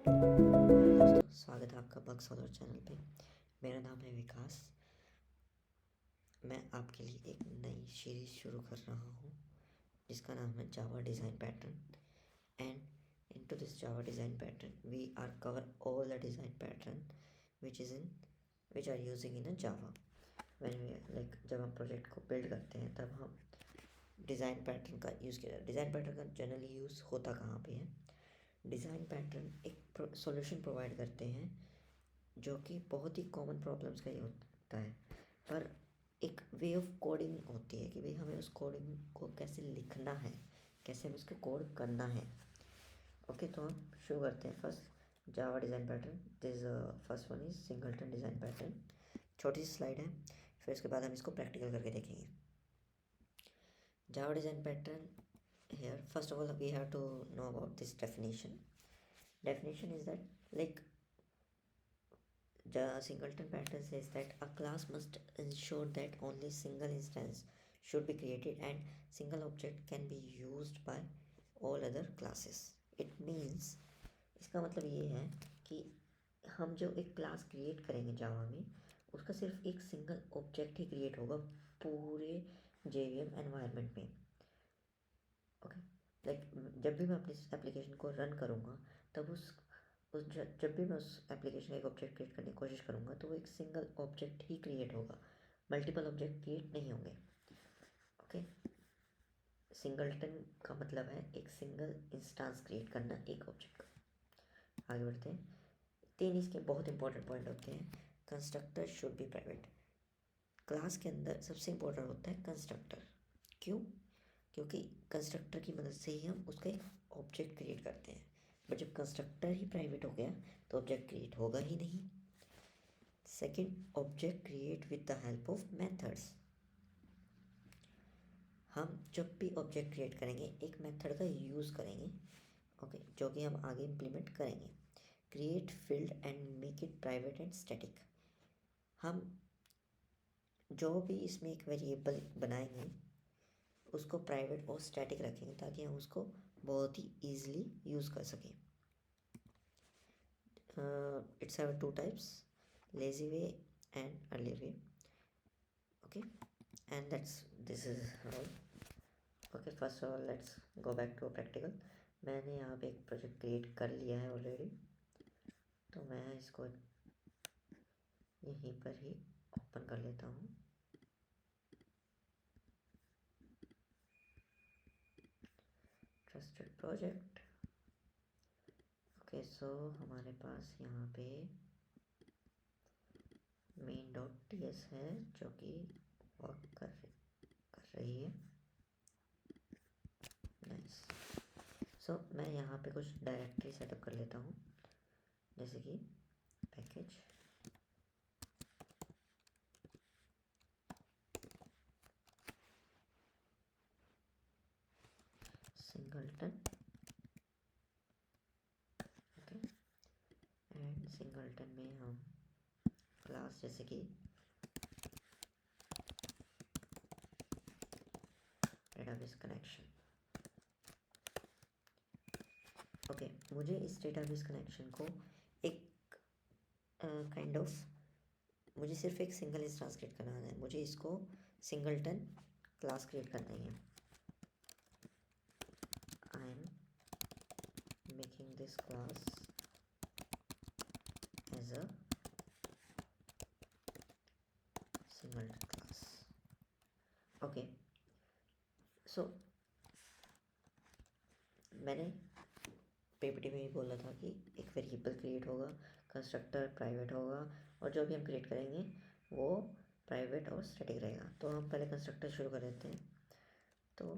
दोस्तों, स्वागत है आपका बग सॉल्वर चैनल पे। मेरा नाम है विकास। मैं आपके लिए एक नई सीरीज शुरू कर रहा हूँ जिसका नाम है Java design pattern. And into this Java design pattern we are cover all the design pattern which are using in a Java. When we like जब हम प्रोजेक्ट को बिल्ड करते हैं तब हम डिज़ाइन पैटर्न का यूज़ किया। डिज़ाइन पैटर्न का जनरली यूज़ होता कहाँ पे है? डिज़ाइन पैटर्न एक सॉल्यूशन प्रोवाइड करते हैं जो कि बहुत ही कॉमन प्रॉब्लम्स का ही होता है, पर एक वे ऑफ कोडिंग होती है कि भाई हमें उस कोडिंग को कैसे लिखना है, कैसे हमें उसको कोड करना है। ओके, तो हम शुरू करते हैं। First Java design pattern, this first one is singleton design pattern. छोटी सी स्लाइड है, फिर उसके बाद हम इसको प्रैक्टिकल करके देखेंगे। Java design pattern here, first of all we have to know about this definition is that like the singleton pattern says that a class must ensure that only single instance should be created and single object can be used by all other classes. It means इसका मतलब ये है कि हम जो एक class create करेंगे जावा में, उसका सिर्फ एक सिंगल ऑब्जेक्ट ही क्रिएट होगा पूरे JVM एनवायरनमेंट में। ओके, लाइक जब भी मैं अपनी एप्लीकेशन को रन करूँगा तब जब भी मैं उस एप्लीकेशन का एक ऑब्जेक्ट क्रिएट करने की कोशिश करूँगा तो वो एक सिंगल ऑब्जेक्ट ही क्रिएट होगा, मल्टीपल ऑब्जेक्ट क्रिएट नहीं होंगे। ओके, सिंगलटन का मतलब है एक सिंगल इंस्टांस क्रिएट करना एक ऑब्जेक्ट का। आगे बढ़ते हैं। 3 इसके बहुत इंपॉर्टेंट पॉइंट होते हैं। Constructor should be private. Class के अंदर सबसे इंपॉर्टेंट होता है कंस्ट्रक्टर। क्यों? क्योंकि कंस्ट्रक्टर की मदद से ही हम उसका एक ऑब्जेक्ट क्रिएट करते हैं। बट जब कंस्ट्रक्टर ही प्राइवेट हो गया तो ऑब्जेक्ट क्रिएट होगा ही नहीं। Second, object create with the help of methods. हम जब भी ऑब्जेक्ट क्रिएट करेंगे एक मेथड का यूज़ करेंगे, ओके, जो कि हम आगे इम्प्लीमेंट करेंगे। Create field and make it private and static. हम जो भी इसमें एक वेरिएबल बनाएंगे उसको प्राइवेट और स्टैटिक रखेंगे ताकि हम उसको बहुत ही ईजिली यूज़ कर सकें। It's have 2 types, lazy way and early way. Okay, and this is all. Okay, first of all let's go back to a practical. मैंने यहाँ पे एक प्रोजेक्ट क्रिएट कर लिया है ऑलरेडी, तो मैं इसको यहीं पर ही ओपन कर लेता हूँ। Trusted project. ओके, सो हमारे पास यहाँ पे main.ts है जो कि वर्क कर रही है। नाइस। सो मैं यहाँ पे कुछ डायरेक्टरी सेटअप कर लेता हूँ, जैसे कि package, singleton, okay, and singleton में हम क्लास जैसे कि डेटाबेस कनेक्शन। ओके, मुझे इस डेटाबेस कनेक्शन को एक काइंड ऑफ मुझे सिर्फ एक सिंगल इंस्टेंस क्रिएट करना है। मुझे इसको सिंगलटन क्लास क्रिएट करना ही है। I am making this class as a singleton class. Okay, so मैंने पीपीटी में ही बोला था कि एक वेरिएबल क्रिएट होगा, कंस्ट्रक्टर प्राइवेट होगा और जो भी हम क्रिएट करेंगे वो प्राइवेट और स्टैटिक रहेगा। तो हम पहले कंस्ट्रक्टर शुरू कर देते हैं। तो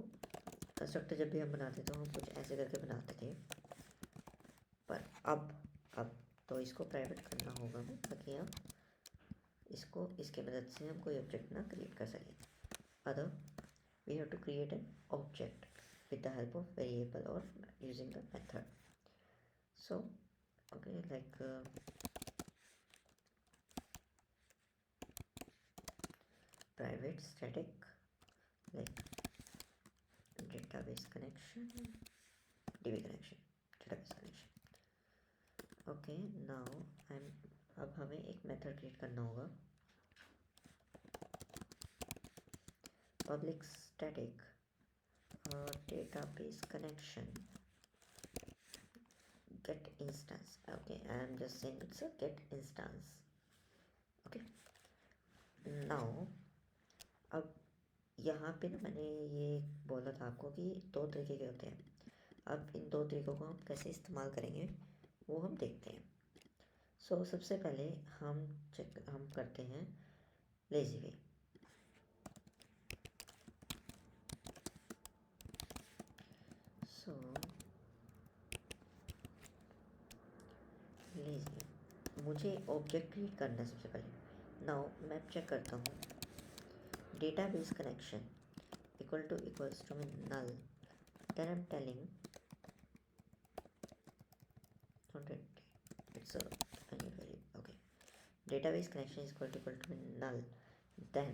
कंस्ट्रक्टर जब भी हम बनाते तो हम कुछ ऐसे करके बनाते थे, पर अब तो इसको प्राइवेट करना होगा हमें ताकि हम इसको इसके मदद से हम कोई ऑब्जेक्ट ना क्रिएट कर सकें। Other we have to create an object with the help of variable or using the method. So okay, like private static, like database connection, database connection, okay now अब हमें एक मेथड क्रिएट करना होगा, public static database connection get instance. Okay, I am just saying it's a get instance. Okay, now अब यहाँ पे ना मैंने ये बोला था आपको कि दो तरीके के होते हैं। अब इन दो तरीकों को हम कैसे इस्तेमाल करेंगे वो हम देखते हैं। सो सबसे पहले हम करते हैं लेजी वे। सो लेजी, मुझे ऑब्जेक्ट क्रिएट करना है सबसे पहले। नाउ मैं चेक करता हूँ database connection equals to null, then I'm telling not it, it's a any value. Okay, database connection is equal to null, then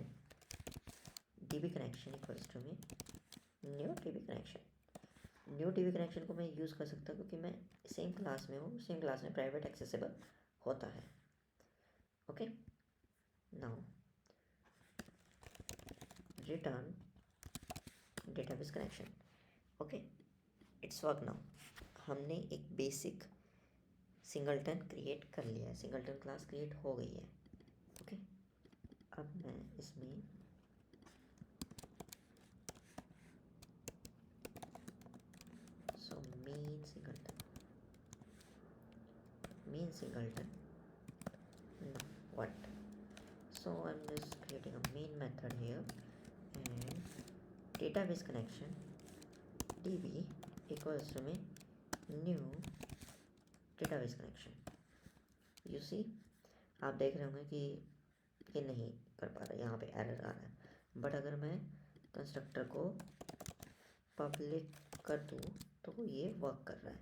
db connection equals to new db connection. New db connection को मैं use कर सकता हूँ क्योंकि मैं same class में हूँ, same class में प्राइवेट एक्सेसिबल होता है। Okay now return database connection. Okay it's work now. हमने एक बेसिक सिंगलटन क्रिएट कर लिया है, सिंगलटन क्लास क्रिएट हो गई है। ओके अब मैं इसमें main singleton what, so I'm just creating a main method here and database connection db equals to new database connection. you see आप देख रहे होंगे कि ये नहीं कर पा रहा, यहाँ पे एरर आ रहा है। बट अगर मैं कंस्ट्रक्टर को पब्लिक कर दूँ तो ये वर्क कर रहा है,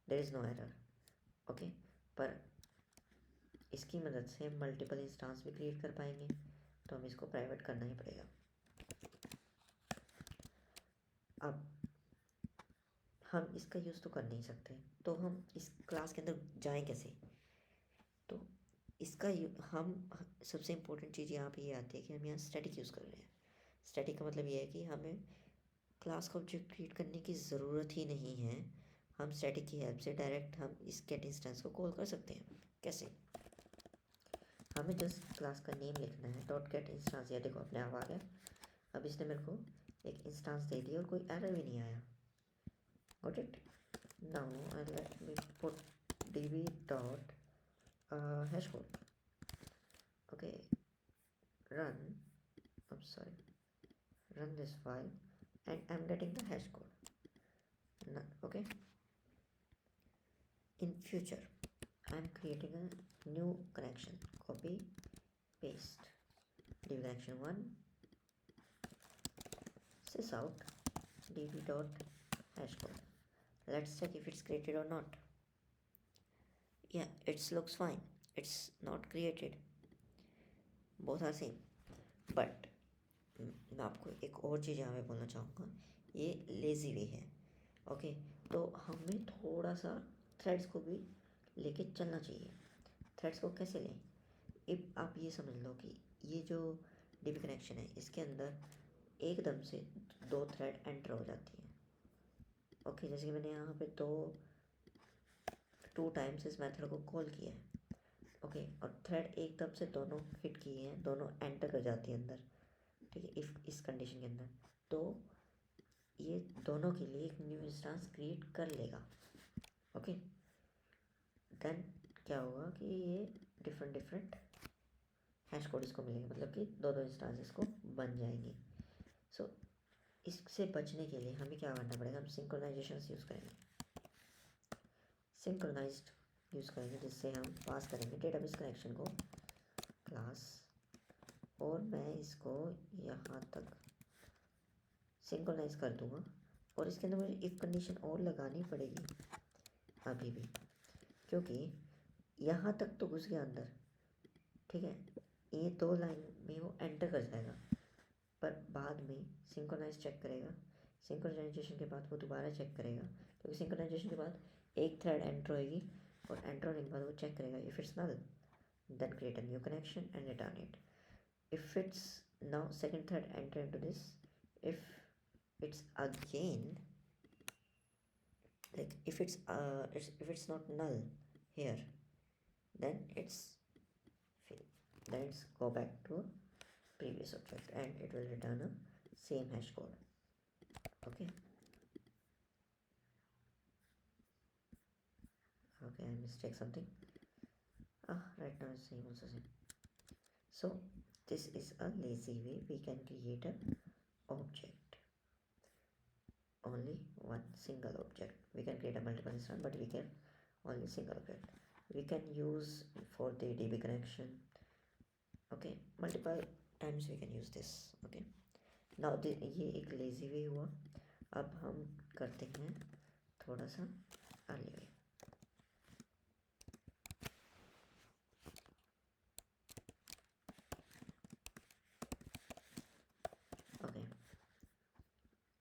there is no error. Okay पर इसकी मदद से मल्टीपल इंस्टांस भी क्रिएट कर पाएंगे, तो हमें इसको प्राइवेट करना ही पड़ेगा। अब हम इसका यूज़ तो कर नहीं सकते, तो हम इस क्लास के अंदर जाएं कैसे? तो इसका हम सबसे इम्पोर्टेंट चीज़ यहाँ पे ये आती है कि हम यहाँ स्टैटिक यूज़ कर रहे हैं। स्टैटिक का मतलब ये है कि हमें क्लास का ऑब्जेक्ट क्रिएट करने की ज़रूरत ही नहीं है। हम स्टैटिक की हेल्प से डायरेक्ट हम इस गेट इंस्टेंस को कॉल कर सकते हैं। कैसे? हमें जस्ट क्लास का नेम लिखना है, डॉट गेट इंस्टेंस। या देखो अपने आप आ गया। अब इसने मेरे को एक इंस्टेंस दे दिया और कोई एरर भी नहीं आया। Got it? Now let me put db dot hash code. Okay, run this file and I'm getting the hash code. Okay, in future I'm creating a new connection, copy paste db connection 1 sysout db dot hash code. Let's check if it's created or not. Yeah, it looks fine, it's not created, both are same. But मैं आपको एक और चीज़ यहाँ पे बोलना चाहूँगा, ये lazy वे है। ओके तो हमें थोड़ा सा थ्रेड्स को भी लेके चलना चाहिए। थ्रेड्स को कैसे लें? अब आप ये समझ लो कि ये जो डीबी कनेक्शन है इसके अंदर एकदम से 2 थ्रेड एंटर हो जाती हैं। ओके जैसे कि मैंने यहाँ पे 2 टाइम्स इस मेथड को कॉल किया है। ओके और थ्रेड एकदम से दोनों हिट किए हैं, दोनों एंटर कर जाती है अंदर। ठीक है, इफ इस कंडीशन के अंदर तो ये दोनों के लिए एक न्यू इंस्टेंस क्रिएट कर लेगा। ओके देन क्या होगा कि ये डिफरेंट हैश कोड इसको मिलेंगे, मतलब कि 2 इंस्टेंस इसको बन जाएंगी। सो इससे बचने के लिए हमें क्या करना पड़ेगा? हम सिंक्रोनाइजेशन यूज़ करेंगे, सिंक्रोनाइज्ड यूज़ करेंगे, जिससे हम पास करेंगे डेटाबेस कनेक्शन को क्लास, और मैं इसको यहाँ तक सिंक्रोनाइज कर दूँगा। और इसके अंदर मुझे इफ़ कंडीशन और लगानी पड़ेगी अभी भी, क्योंकि यहाँ तक तो घुस गया अंदर। ठीक है, ये 2 लाइन में वो एंटर कर जाएगा, पर बाद में सिंक्रोनाइज चेक करेगा। सिंक्रोनाइजेशन के बाद वो दोबारा चेक करेगा, क्योंकि सिंक्रोनाइजेशन के बाद एक थ्रेड एंटर होगी और एंटर होने के बाद वो चेक करेगा if it's null then create a new connection and return it. If it's now second thread enter into this, if it's again like if it's not null here, then it's go back to previous object and it will return a same hash code. Okay, I mistake something. Right now it's same also same. So this is a lazy way we can create a object, only one single object. We can create a multiple instance, but we can only single object. We can use for the DB connection. Okay, multiple times we can use this. Okay, now ये एक lazy way हुआ. अब हम करते हैं थोड़ा सा early way. Okay,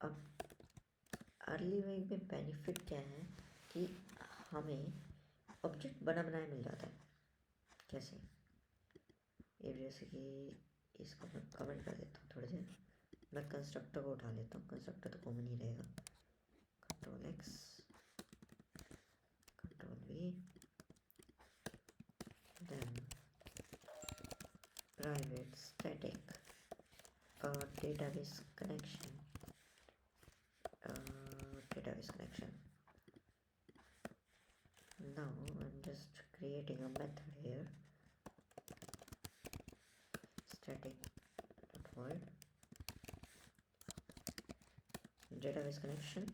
अब अर्ली वे में बेनिफिट क्या है कि हमें ऑब्जेक्ट बना बनाया मिल जाता है. कैसे? ये जैसे कि इसको मैं कमेंट कर देता हूँ थोड़ी देर. मैं कंस्ट्रक्टर को उठा लेता हूँ. कंस्ट्रक्टर तो कॉमन ही रहेगा. Control X, control V, then private static database connection. Now I'm just creating a method here. Static void database connection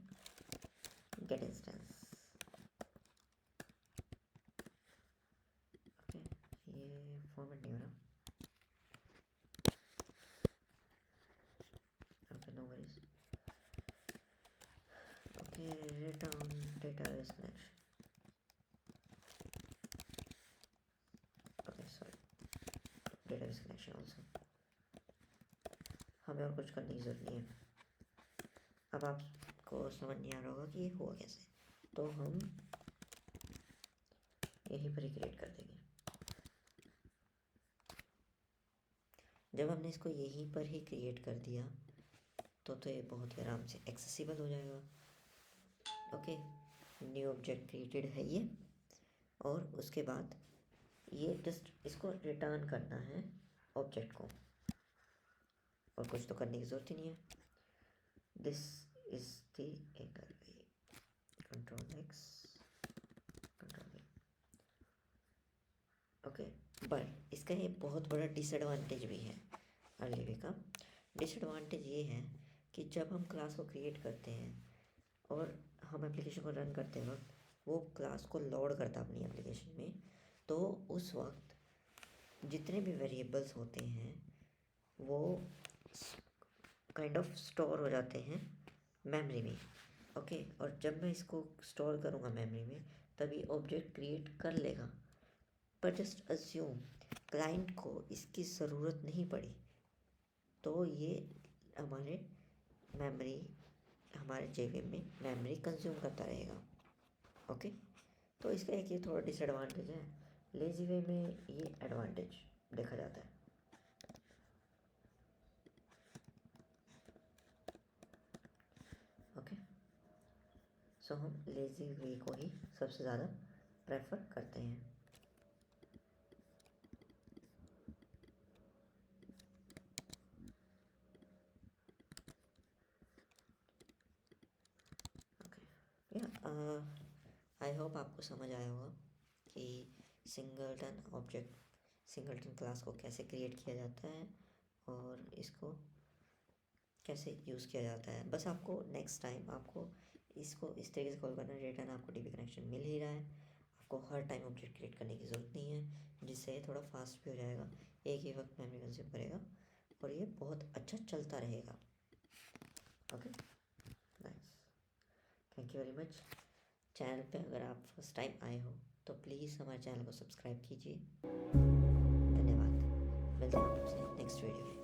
get instance. Okay, ये फॉर्मेट नहीं हो रहा. Okay, no worries. Okay, return database connection. Okay, sorry, database connection also. हमें और कुछ करने की ज़रूरत नहीं है. अब आपको समझ नहीं आ रहा होगा कि ये हुआ कैसे, तो हम यहीं पर ही क्रिएट कर देंगे. जब हमने इसको यहीं पर ही क्रिएट कर दिया तो ये बहुत ही आराम से एक्सेसिबल हो जाएगा. ओके, न्यू ऑब्जेक्ट क्रिएटेड है ये, और उसके बाद ये जस्ट इसको रिटर्न करना है ऑब्जेक्ट को, और कुछ तो करने की ज़रूरत ही नहीं है. This is the angle way. Control X, control we. Okay, but इसका ये बहुत बड़ा डिसएडवांटेज भी है. अर्ली वे का डिसएडवांटेज ये है कि जब हम क्लास को क्रिएट करते हैं और हम एप्लीकेशन को रन करते वक्त वो क्लास को लोड करता अपनी एप्लीकेशन में, तो उस वक्त जितने भी वेरिएबल्स होते हैं वो काइंड ऑफ स्टोर हो जाते हैं मेमोरी में. ओके, और जब मैं इसको स्टोर करूँगा मेमोरी में तभी ऑब्जेक्ट क्रिएट कर लेगा. पर जस्ट अज्यूम क्लाइंट को इसकी ज़रूरत नहीं पड़ी, तो ये हमारे जेवीएम में मेमोरी कंज्यूम करता रहेगा. ओके, तो इसका एक ये थोड़ा डिसएडवांटेज है. लेजी वे में ये एडवांटेज देखा जाता है. ओके, सो हम लेजी वे को ही सबसे ज़्यादा प्रेफर करते हैं. आई होप आपको समझ आया होगा कि सिंगलटन क्लास को कैसे क्रिएट किया जाता है और इसको कैसे यूज़ किया जाता है. बस आपको नेक्स्ट टाइम आपको इसको इस तरीके से कॉल करना है. रिटर्न आपको डीबी कनेक्शन मिल ही रहा है, आपको हर टाइम ऑब्जेक्ट क्रिएट करने की ज़रूरत नहीं है, जिससे थोड़ा फास्ट भी हो जाएगा. एक ही वक्त मेमोरी कंज्यूम करेगा और ये बहुत अच्छा चलता रहेगा. Okay, nice. Thank you very much. Channel पे अगर आप फर्स्ट टाइम आए हो तो प्लीज़ हमारे चैनल को सब्सक्राइब कीजिए. धन्यवाद. मिलते हैं आपसे नेक्स्ट वीडियो में.